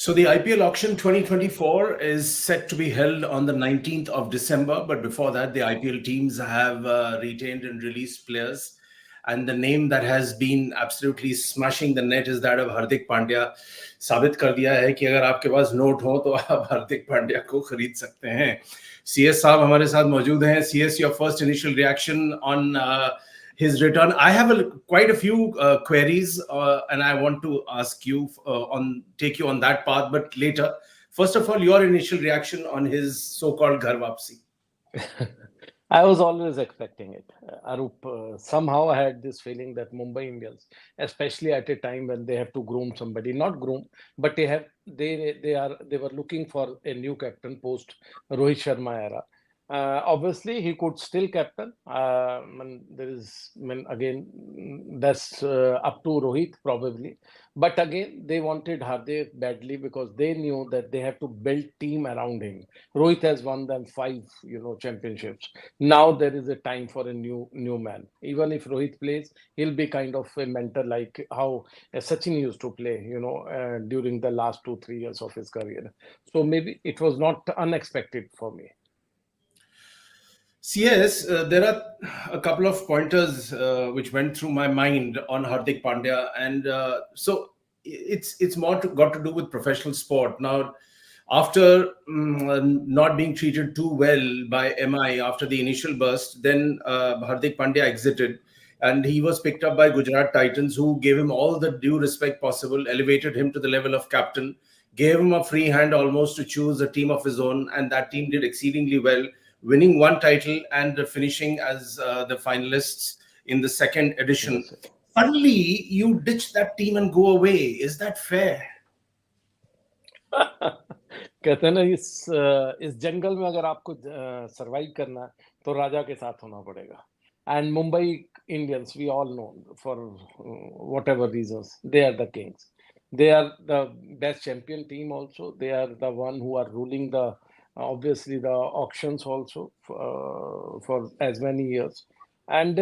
So the IPL auction 2024 is set to be held on the 19th of December. But before that, the IPL teams have retained and released players. And the name that has been absolutely smashing the net is that of Hardik Pandya. साबित कर दिया है कि अगर आपके पास note हो तो आप हार्दिक पांड्या को खरीद सकते हैं. CS साहब हमारे साथ मौजूद हैं. CS, your first initial reaction on his return. I have quite a few queries, and I want to ask you take you on that path, but later. First of all, your initial reaction on his so-called Ghar Wapsi. I was always expecting it. Arup, somehow I had this feeling that Mumbai Indians, especially at a time when they have to groom somebody, not groom, but they were looking for a new captain post Rohit Sharma era. Obviously, he could still captain. Again, that's up to Rohit probably. But again, they wanted Hardik badly because they knew that they have to build team around him. Rohit has won them 5, championships. Now there is a time for a new man. Even if Rohit plays, he'll be kind of a mentor like how Sachin used to play, during the last 2-3 years of his career. So maybe it was not unexpected for me. CS, there are a couple of pointers which went through my mind on Hardik Pandya, and so it's more got to do with professional sport. Now, after not being treated too well by MI after the initial burst, then Hardik Pandya exited, and he was picked up by Gujarat Titans, who gave him all the due respect possible, elevated him to the level of captain, gave him a free hand almost to choose a team of his own, and that team did exceedingly well, winning one title and finishing as the finalists in the second edition. Suddenly, you ditch that team and go away. Is that fair? कहते हैं ना इस जंगल में अगर आपको survive करना है तो राजा के साथ होना पड़ेगा. And Mumbai Indians, we all know, for whatever reasons, they are the kings. They are the best champion team also. They are the one who are ruling obviously the auctions also for as many years. And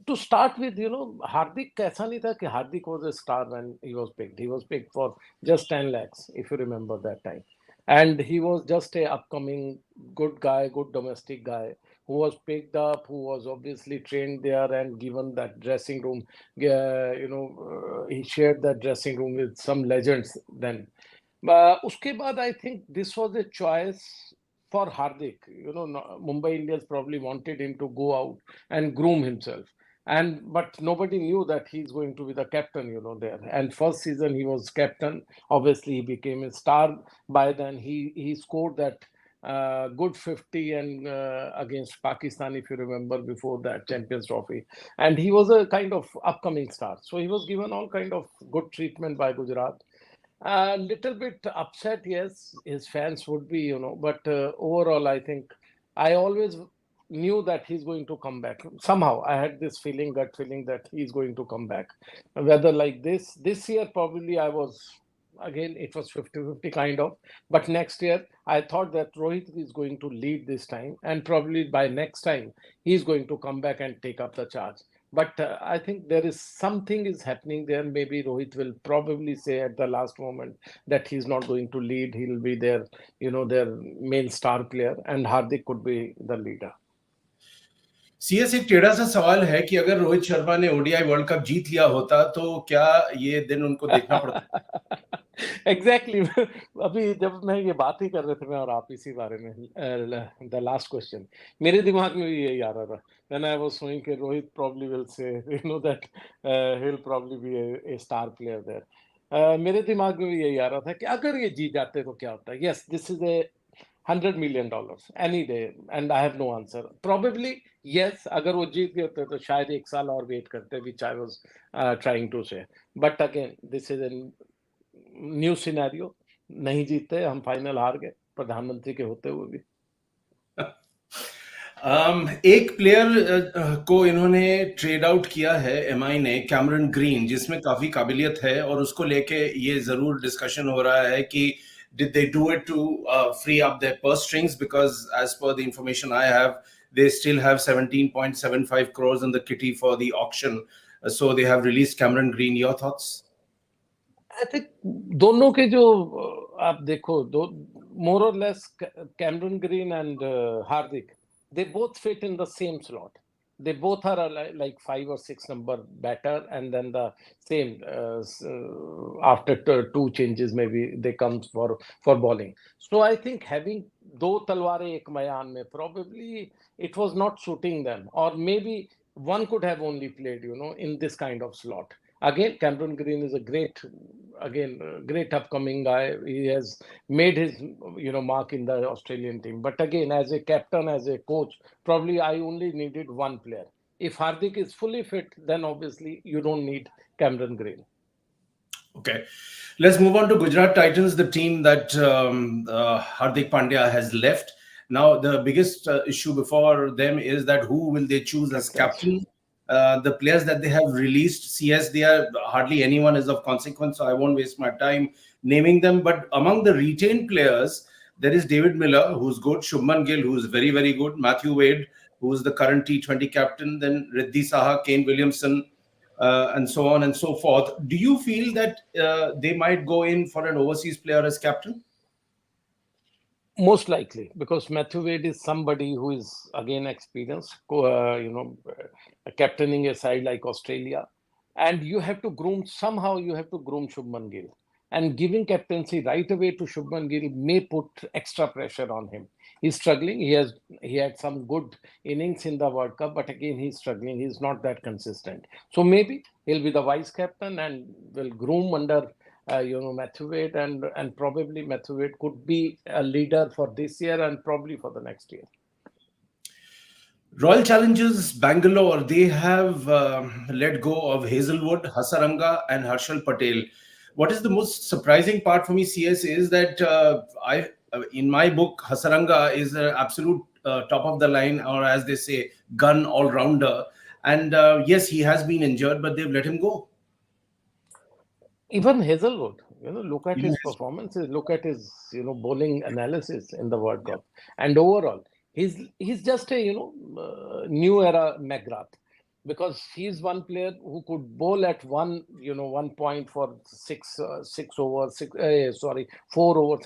to start with, Hardik, ऐसा नहीं था कि Hardik was a star when he was picked. He was picked for just 10 lakhs, if you remember that time. And he was just a upcoming good guy, good domestic guy who was picked up, who was obviously trained there and given that dressing room. He shared that dressing room with some legends then. Uske baad, I think this was a choice for Hardik. Mumbai Indians probably wanted him to go out and groom himself. But nobody knew that he's going to be the captain, there. And first season he was captain. Obviously, he became a star. By then, he scored that good 50 and against Pakistan, if you remember, before that Champions Trophy. And he was a kind of upcoming star. So he was given all kind of good treatment by Gujarat. A little bit upset, yes, his fans would be, but overall, I think I always knew that he's going to come back. Somehow, I had this gut feeling that he's going to come back. Whether like this year, probably I was, again, it was 50-50 kind of. But next year, I thought that Rohit is going to lead this time. And probably by next time, he's going to come back and take up the charge. But I think there is something is happening there. Maybe Rohit will probably say at the last moment that he's not going to lead. He'll be their main star player, and Hardik could be the leader. CS, एक टेढ़ा सा सवाल है कि अगर रोहित शर्मा ने ODI world cup जीत लिया होता तो क्या ये दिन उनको देखना पड़ता? Exactly. अभी जब मैं ये बात ही कर रहे थे मैं और आप इसी बारे में the last question, मेरे दिमाग में भी यही आ रहा था. Then I was saying कि Rohit probably will say, that he'll probably be a star player there. मेरे दिमाग में भी यही आ रहा था कि अगर ये जीत जाते तो क्या होता है. Yes, this is a $100 million any day, and I have no answer. Probably yes. अगर वो जीत गए होते तो शायद 1 साल और वेट करते, which I was trying to say. But again, this is a new scenario. नहीं जीते, हम फाइनल हार गए प्रधानमंत्री के होते हुए भी. एक प्लेयर को इन्होंने ट्रेड आउट किया है एमआई ने, कैमरन ग्रीन, जिसमें काफी काबिलियत है और उसको लेके ये जरूर डिस्कशन हो रहा है कि did they do it to free up their purse strings, because as per the information I have, they still have 17.75 crores in the kitty for the auction, so they have released Cameron Green. Your thoughts? I think दोनों के जो आप देखो दो मोर और less Cameron green and Hardik they both fit in the same slot. They both are like 5 or 6 number better, and then the same after two changes maybe they come for bowling. So I think having दो तलवारें एक मैदान में probably it was not suiting them, or maybe one could have only played in this kind of slot. Again, Cameron Green is a great upcoming guy. He has made his mark in the Australian team. But again, as a captain, as a coach, probably I only needed one player. If Hardik is fully fit, then obviously you don't need Cameron Green. Okay, let's move on to Gujarat Titans, the team that Hardik Pandya has left. Now, the biggest issue before them is that who will they choose as captain? The players that they have released, CS, they are hardly anyone is of consequence, so I won't waste my time naming them. But among the retained players, there is David Miller, who's good, Shubman Gill, who's very, very good, Matthew Wade, who's the current T20 captain, then Riddhi Saha, Kane Williamson, and so on and so forth. Do you feel that they might go in for an overseas player as captain? Most likely, because Matthew Wade is somebody who is again experienced, captaining a side like Australia, and you have to groom Shubman Gill, and giving captaincy right away to Shubman Gill may put extra pressure on him. He's struggling. He had some good innings in the World Cup, but again he's struggling. He's not that consistent. So maybe he'll be the vice captain and will groom under Matthew Wade, and probably Matthew Wade could be a leader for this year and probably for the next year. Royal Challengers Bangalore, they have let go of Hazelwood, Hasaranga, and Harshal Patel. What is the most surprising part for me, CS, is that in my book, Hasaranga is an absolute top of the line, or as they say, gun all rounder. And yes, he has been injured, but they've let him go. Even Hazelwood, look at his performances, look at his, bowling analysis in the World Cup, and overall, he's just a new era McGrath, because he's one player who could bowl at one point for 4 overs,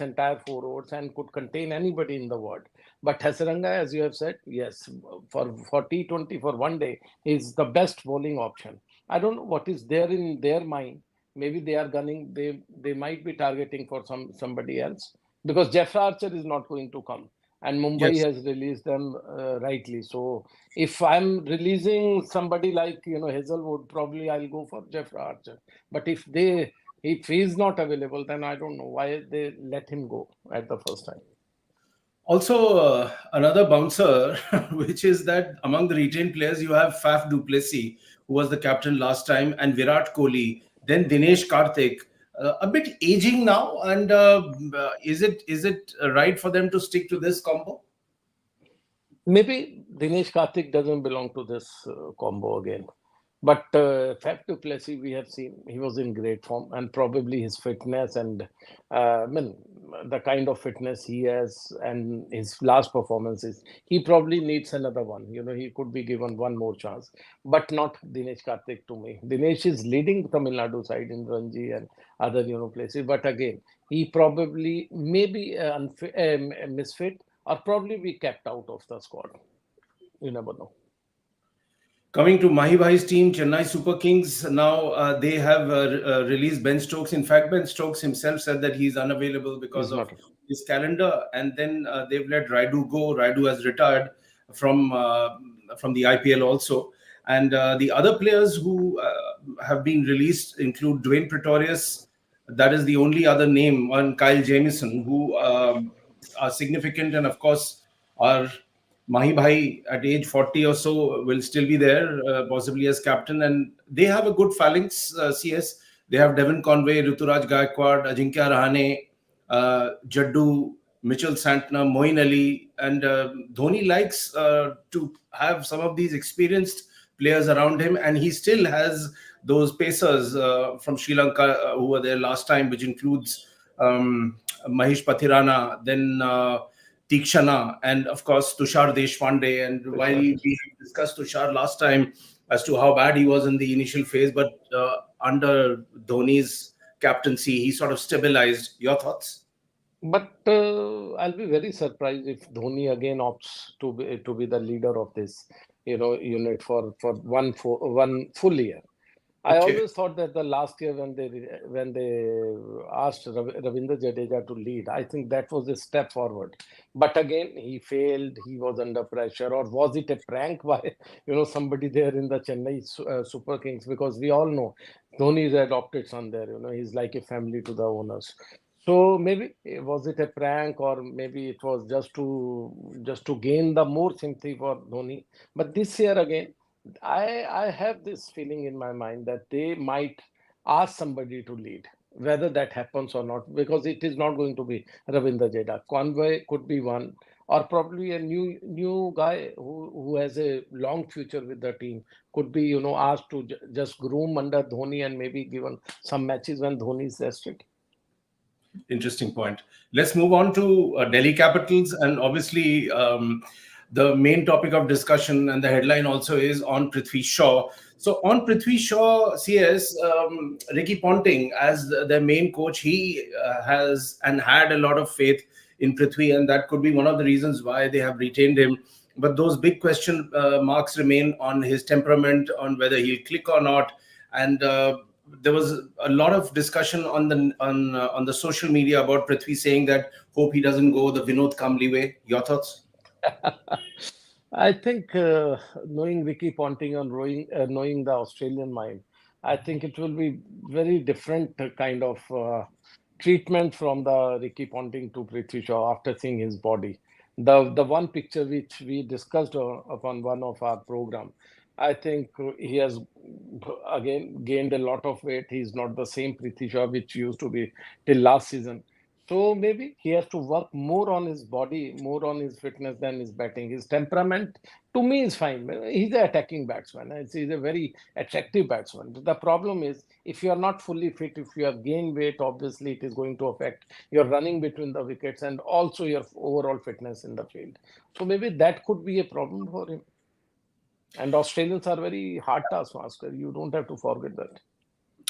entire 4 overs, and could contain anybody in the world. But Hasaranga, as you have said, yes, for T20, for one day, is the best bowling option. I don't know what is there in their mind. Maybe they are gunning. They might be targeting for somebody else, because Jeff Archer is not going to come, and Mumbai has released them rightly. So if I'm releasing somebody like Hazelwood, probably I'll go for Jeff Archer. But if he's not available, then I don't know why they let him go at the first time. Also, another bouncer, which is that among the retained players, you have Faf du Plessis, who was the captain last time, and Virat Kohli. Then Dinesh Karthik, a bit aging now, and is it right for them to stick to this combo? Maybe Dinesh Karthik doesn't belong to this combo again. But Faf du Plessis, we have seen he was in great form, and probably his fitness and the kind of fitness he has and his last performances, he probably needs another one. He could be given one more chance, but not Dinesh Karthik to me. Dinesh is leading Tamil Nadu side in Ranji and other places, but again, he probably may be misfit, or probably be kept out of the squad. You never know. Coming to Mahi Bhai's team, Chennai Super Kings, now they have released Ben Stokes. In fact, Ben Stokes himself said that he's unavailable because of his calendar. And then they've let Raidu go. Raidu has retired from the IPL also. And the other players who have been released include Dwayne Pretorius. That is the only other name, one Kyle Jamieson, who are significant, and of course are Mahi Bhai at age 40 or so will still be there, possibly as captain. And they have a good phalanx, CS. They have Devon Conway, Ruturaj Gaikwad, Ajinkya Rahane, Jaddu, Mitchell Santner, Moeen Ali. And Dhoni likes to have some of these experienced players around him. And he still has those pacers from Sri Lanka who were there last time, which includes Mahesh Pathirana, then Tikshana, and of course Tushar Deshpande. And while we have discussed Tushar last time as to how bad he was in the initial phase, but under Dhoni's captaincy. He sort of stabilized. Your thoughts? But I'll be very surprised if Dhoni again opts to be the leader of this, unit for one full year. I Okay. always thought that the last year when they asked Ravindra Jadeja to lead, I think that was a step forward. But again, he failed. He was under pressure, or was it a prank by somebody there in the Chennai Super Kings? Because we all know Dhoni is adopted son there. He's like a family to the owners. So maybe was it a prank, or maybe it was just to gain the more sympathy for Dhoni. But this year again, I have this feeling in my mind that they might ask somebody to lead, whether that happens or not, because it is not going to be Ravindra Jadeja. Conway could be one, or probably a new guy who has a long future with the team could be asked to just groom under Dhoni and maybe given some matches when Dhoni is rested. Interesting point. Let's move on to Delhi Capitals, and obviously the main topic of discussion and the headline also is on Prithvi Shaw. So on Prithvi Shaw, CS, Ricky Ponting as their main coach, he has and had a lot of faith in Prithvi, and that could be one of the reasons why they have retained him. But those big question marks remain on his temperament, on whether he'll click or not, and there was a lot of discussion on the social media about Prithvi saying that hope he doesn't go the Vinod Kambli way. Your thoughts? I think knowing Ricky Ponting and knowing the Australian mind, I think it will be very different kind of treatment from the Ricky Ponting to Prithvi Shaw after seeing his body. The one picture which we discussed upon one of our program, I think he has again gained a lot of weight. He's not the same Prithvi Shaw which used to be till last season. So maybe he has to work more on his body, more on his fitness than his batting. His temperament, to me, is fine. He's an attacking batsman. He's a very attractive batsman. The problem is, if you are not fully fit, if you have gained weight, obviously it is going to affect your running between the wickets and also your overall fitness in the field. So maybe that could be a problem for him. And Australians are very hard taskmaster. You don't have to forget that.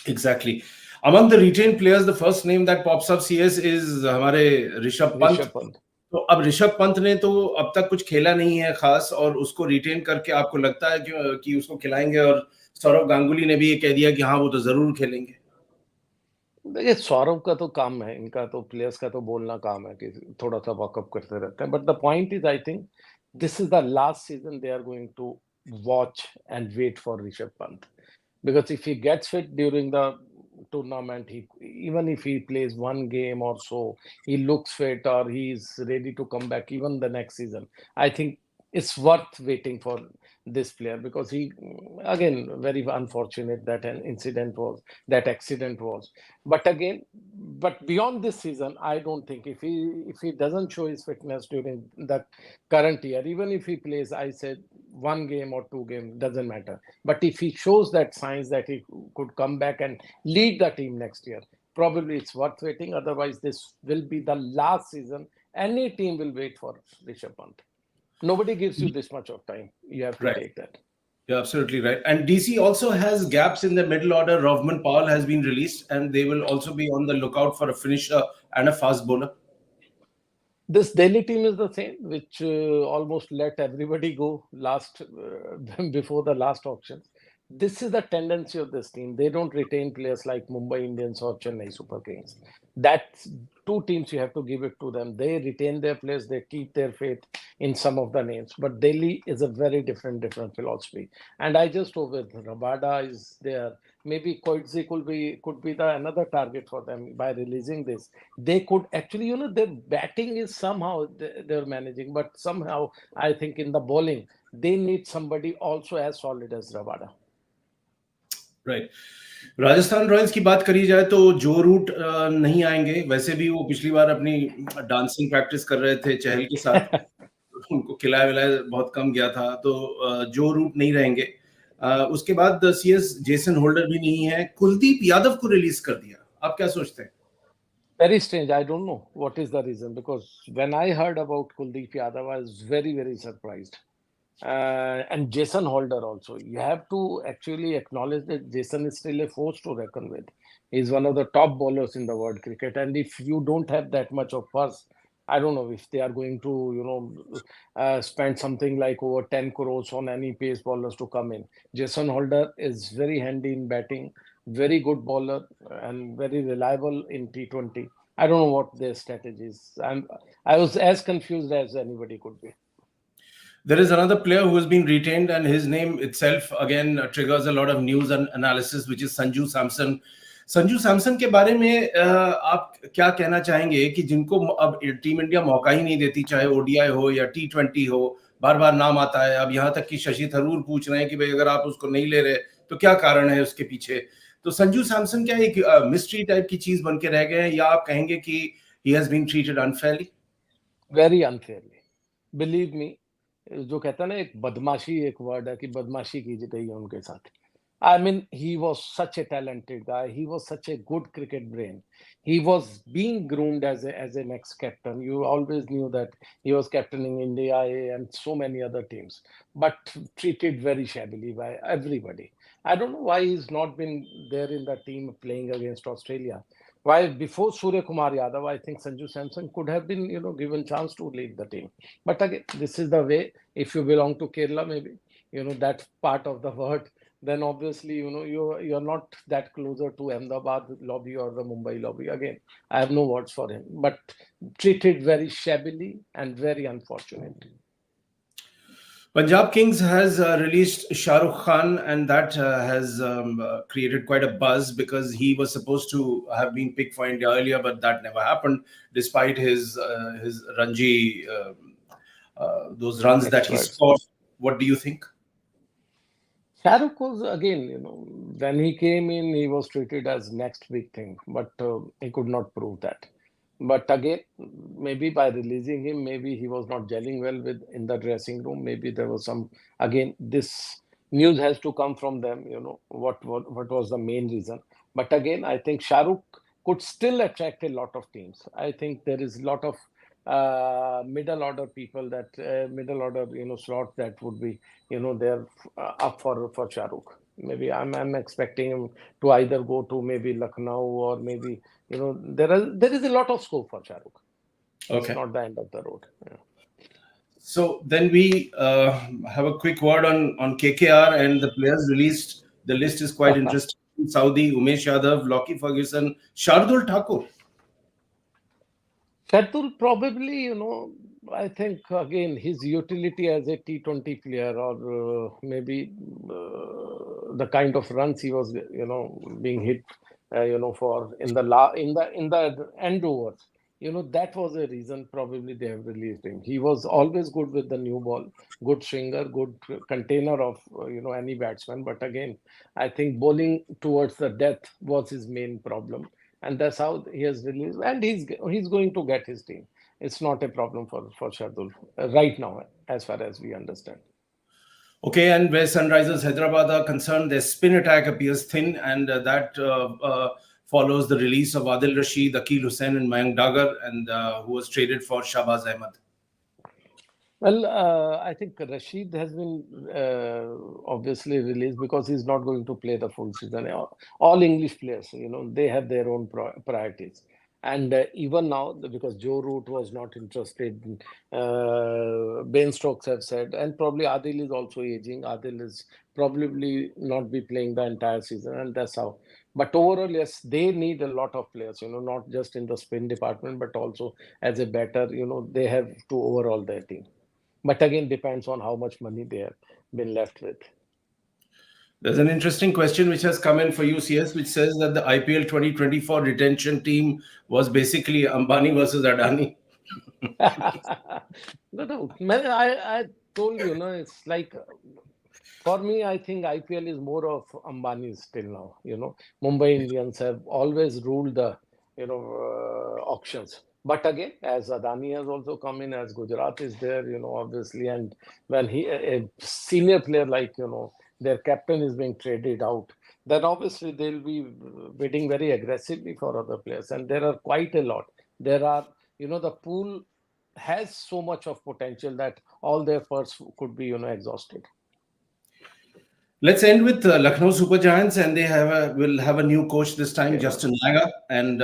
Exactly. Among the retained players, the first name that pops up, CS, is हमारे Rishabh Pant. Rishabh Pant. तो अब ऋषभ पंत ने तो अब तक कुछ खेला नहीं है खास, और उसको रिटेन करके आपको लगता है कि उसको खिलाएंगे? और सौरव गांगुली ने भी ये कह दिया कि हाँ वो तो जरूर खेलेंगे. देखिए, सौरव का तो काम है, इनका तो प्लेयर्स का तो बोलना काम है कि थोड़ा सा वॉकअप करते रहते हैं. But the point is, I think this is the last season they are going to watch and wait for Rishabh Pant, because if he gets fit during the tournament, even if he plays one game or so, he looks fit or he's ready to come back even the next season. I think it's worth waiting for this player, because he, again, very unfortunate that that accident was. But again, but beyond this season, I don't think if he doesn't show his fitness during the current year, even if he plays, I said, one game or two games, doesn't matter. But if he shows that signs that he could come back and lead the team next year, probably it's worth waiting. Otherwise, this will be the last season any team will wait for Rishabh Pant. Nobody gives you this much of time. You have to Right. take that. You're absolutely right. And DC also has gaps in the middle order. Rovman Powell has been released, and they will also be on the lookout for a finisher and a fast bowler. This Delhi team is the same, which almost let everybody go before the last auction. This is the tendency of this team. They don't retain players like Mumbai Indians or Chennai Super Kings. That's two teams, you have to give it to them. They retain their players, they keep their faith in some of the names. But Delhi is a very different philosophy. And I just hope that Rabada is there. Maybe Koitzi could be the another target for them by releasing this. They could actually, their batting is somehow they're managing, but somehow I think in the bowling, they need somebody also as solid as Rabada. Right. Rajasthan Royals की बात करी जाए तो जो root नहीं आएंगे. वैसे भी वो पिछली बार अपनी डांसिंग प्रैक्टिस कर रहे थे चहल के साथ. उनको खिलाया विलाया बहुत कम गया था, तो जो रूट नहीं रहेंगे. उसके बाद सीएस जेसन होल्डर भी नहीं है. कुलदीप यादव को रिलीज कर दिया. आप क्या सोचते हैं? Very strange. I don't know what is the reason, because when I heard about Kuldeep Yadav, I was very, very surprised. And Jason Holder also. You have to actually acknowledge that Jason is still a force to reckon with. He's one of the top bowlers in the world cricket, and if you don't have that much of purse, I don't know if they are going to, spend something like over 10 crores on any pace bowlers to come in. Jason Holder is very handy in batting, very good bowler, and very reliable in T20. I don't know what their strategy is. I was as confused as anybody could be. There is another player who has been retained, and his name itself again triggers a lot of news and analysis, which is Sanju Samson. Sanju Samson के बारे में आप क्या कहना चाहेंगे कि जिनको अब टीम इंडिया मौका ही नहीं देती, चाहे ओडीआई हो या T20 हो, बार बार नाम आता है। अब यहाँ तक कि शशि थरूर पूछ रहे हैं कि भाई अगर आप उसको नहीं ले रहे तो क्या कारण है उसके पीछे। तो संजू सैमसन क्या एक मिस्ट्री टाइप की चीज बन के रह गए हैं, या आप कहेंगे कि he has been treated unfairly? Very unfairly. Believe me, जो कहता है ना एक बदमाशी एक वर्ड है कि बदमाशी की गई है उनके साथ। I mean, he was such a talented guy. He was such a good cricket brain. He was being groomed as an ex-captain. You always knew that he was captaining India and so many other teams, but treated very shabbily by everybody. I don't know why he's not been there in the team playing against Australia. Why before Surya Kumar Yadav, I think Sanju Samson could have been, given chance to lead the team. But again, this is the way. If you belong to Kerala, maybe that part of the world, then obviously you're not that closer to Ahmedabad lobby or the Mumbai lobby. Again, I have no words for him, but treated very shabbily and very unfortunately. Punjab Kings has released Shah Rukh Khan, and that has created quite a buzz because he was supposed to have been picked for India earlier, but that never happened, despite his Ranji those runs that he scored. What do you think? Shah Rukh was, again, when he came in, he was treated as next big thing, but he could not prove that. But again, maybe by releasing him, maybe he was not gelling well in the dressing room. Maybe there was some, again, this news has to come from them, what was the main reason. But again, I think Shah Rukh could still attract a lot of teams. I think there is a lot of middle order people that middle order slot that would be they're up for Shah Rukh. Maybe I'm expecting him to either go to maybe Lucknow or maybe there is a lot of scope for Shah Rukh. It's not the end of the road. Yeah. So then we have a quick word on KKR and the players released. The list is quite interesting. Saudi, Umesh Yadav, Lockie Ferguson, Shardul Thakur. Shardul probably, I think again his utility as a T20 player, or maybe the kind of runs he was, being hit, for in the end overs, that was a reason probably they have released him. He was always good with the new ball, good swinger, good container of any batsman. But again, I think bowling towards the death was his main problem. And that's how he has released, and he's going to get his team. It's not a problem for Shardul right now, as far as we understand. Okay, and where Sunrisers Hyderabad are concerned, their spin attack appears thin, and that follows the release of Adil Rashid, Akil Hussain, and Mayank Dagar, and who was traded for Shahbaz Ahmed. Well, I think Rashid has been obviously released because he's not going to play the full season. All English players, they have their own priorities. And even now, because Joe Root was not interested, Ben Stokes have said, and probably Adil is also aging. Adil is probably not be playing the entire season, and that's how. But overall, yes, they need a lot of players, not just in the spin department, but also as a batter, they have to overhaul their team. But again, depends on how much money they have been left with. There's an interesting question which has come in for you, CS, which says that the IPL 2024 retention team was basically Ambani versus Adani. No. I told you, it's like, for me, I think IPL is more of Ambani's till now. Mumbai Indians have always ruled the, auctions. But again, as Adani has also come in, as Gujarat is there, obviously, and when a senior player like, their captain is being traded out, then obviously they'll be bidding very aggressively for other players. And there are quite a lot. There are, the pool has so much of potential that all their efforts could be, exhausted. Let's end with Lucknow Super Giants, and they will have a new coach this time, Okay. Justin Langer, and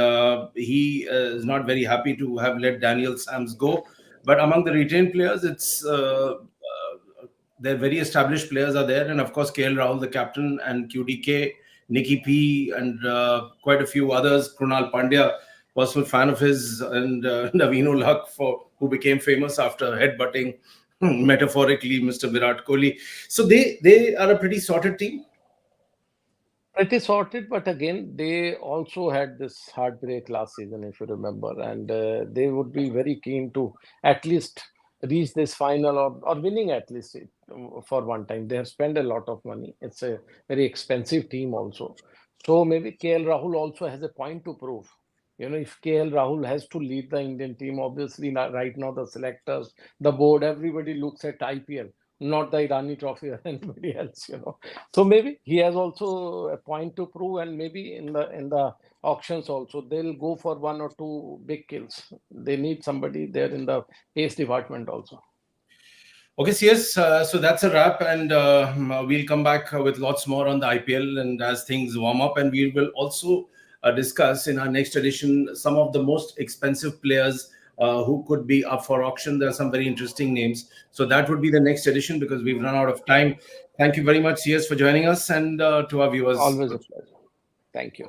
he is not very happy to have let Daniel Sams go. But among the retained players, it's they're very established players are there, and of course KL Rahul, the captain, and QDK, Nicky P, and quite a few others. Krunal Pandya, personal fan of his, and Naveen Luck, who became famous after headbutting metaphorically Mr. Virat Kohli. So they are a pretty sorted team. Pretty sorted, but again, they also had this heartbreak last season, if you remember, and they would be very keen to at least reach this final, or winning at least for one time. They have spent a lot of money. It's a very expensive team also. So maybe KL Rahul also has a point to prove. If KL Rahul has to lead the Indian team, obviously right now the selectors, the board, everybody looks at IPL, not the Irani Trophy or anybody else. So maybe he has also a point to prove, and maybe in the auctions also they'll go for one or two big kills. They need somebody there in the pace department also. Okay, yes. So that's a wrap, and we'll come back with lots more on the IPL and as things warm up, and we will also discuss in our next edition some of the most expensive players who could be up for auction. There are some very interesting names, so that would be the next edition because we've run out of time. Thank you very much, CS, for joining us, and to our viewers. Always a pleasure. Thank you.